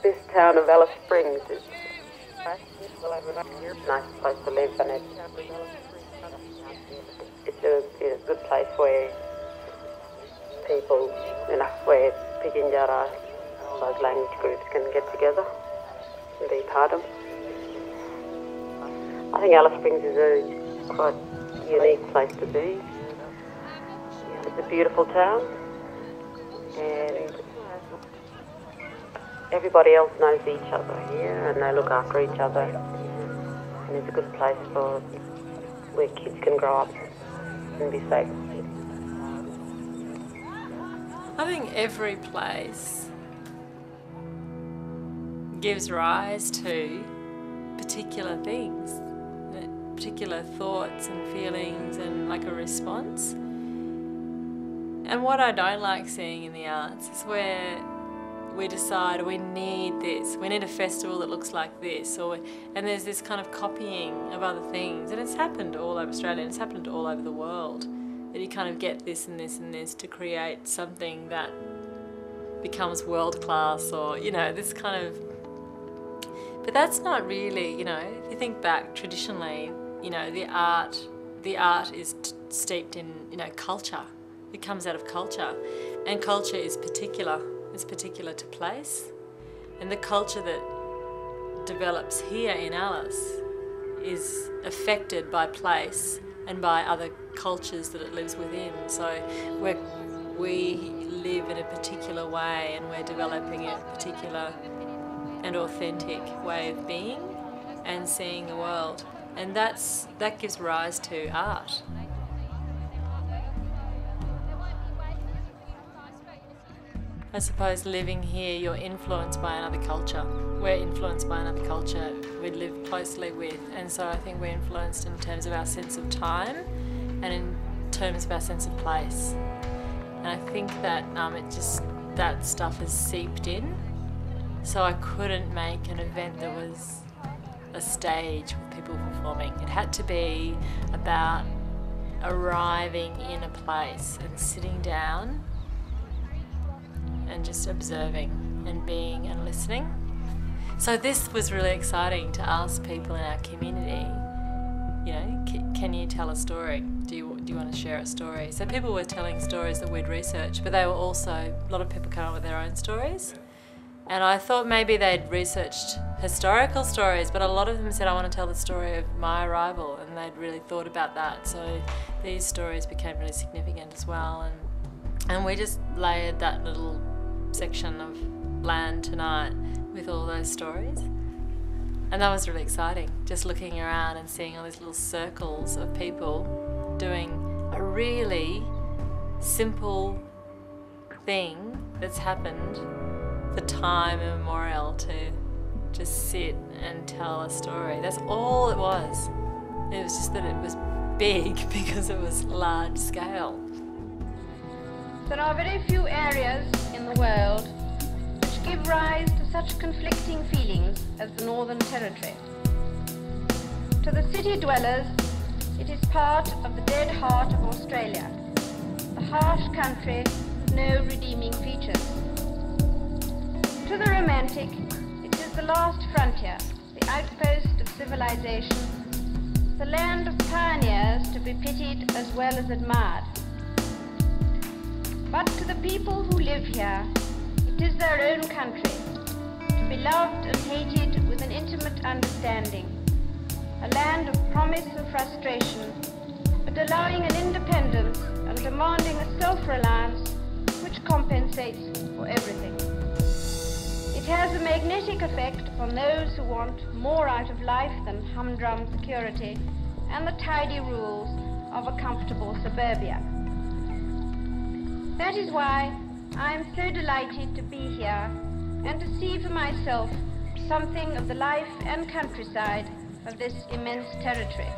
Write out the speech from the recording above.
This town of Alice Springs is a nice place to live, and it's a good place where people, where Pikinjara, those language groups can get together and be part of. I think Alice Springs is a quite unique place to be. It's a beautiful town, and everybody else knows each other here, and they look after each other, and it's a good place for where kids can grow up and be safe. I think every place gives rise to particular things, particular thoughts and feelings, and like a response. And what I don't like seeing in the arts is where we decide we need this, we need a festival that looks like this, and there's this kind of copying of other things, and it's happened all over Australia, and it's happened all over the world, that you kind of get this and this and this to create something that becomes world class, or this kind of. But that's not really, if you think back traditionally, the art is steeped in culture. It comes out of culture, and culture is particular. It's particular to place, and the culture that develops here in Alice is affected by place and by other cultures that it lives within. So we live in a particular way, and we're developing a particular and authentic way of being and seeing the world, and that gives rise to art. I suppose living here, you're influenced by another culture. We're influenced by another culture we live closely with, and so I think we're influenced in terms of our sense of time and in terms of our sense of place. And I think that that stuff has seeped in, so I couldn't make an event that was a stage with people performing. It had to be about arriving in a place and sitting down and just observing and being and listening. So this was really exciting to ask people in our community, can you tell a story? Do you want to share a story? So people were telling stories that we'd researched, but they were also, a lot of people come up with their own stories. And I thought maybe they'd researched historical stories, but a lot of them said, I want to tell the story of my arrival, and they'd really thought about that. So these stories became really significant as well. And we just layered that little section of land tonight with all those stories, and that was really exciting, just looking around and seeing all these little circles of people doing a really simple thing that's happened for time immemorial, to just sit and tell a story. That's all it was. It was just that it was big because it was large scale. There are very few areas in the world which give rise to such conflicting feelings as the Northern Territory. To the city dwellers, it is part of the dead heart of Australia, the harsh country with no redeeming features. To the romantic, it is the last frontier, the outpost of civilization, the land of pioneers to be pitied as well as admired. But to the people who live here, it is their own country, to be loved and hated with an intimate understanding, a land of promise and frustration, but allowing an independence and demanding a self-reliance which compensates for everything. It has a magnetic effect upon those who want more out of life than humdrum security and the tidy rules of a comfortable suburbia. That is why I am so delighted to be here and to see for myself something of the life and countryside of this immense territory.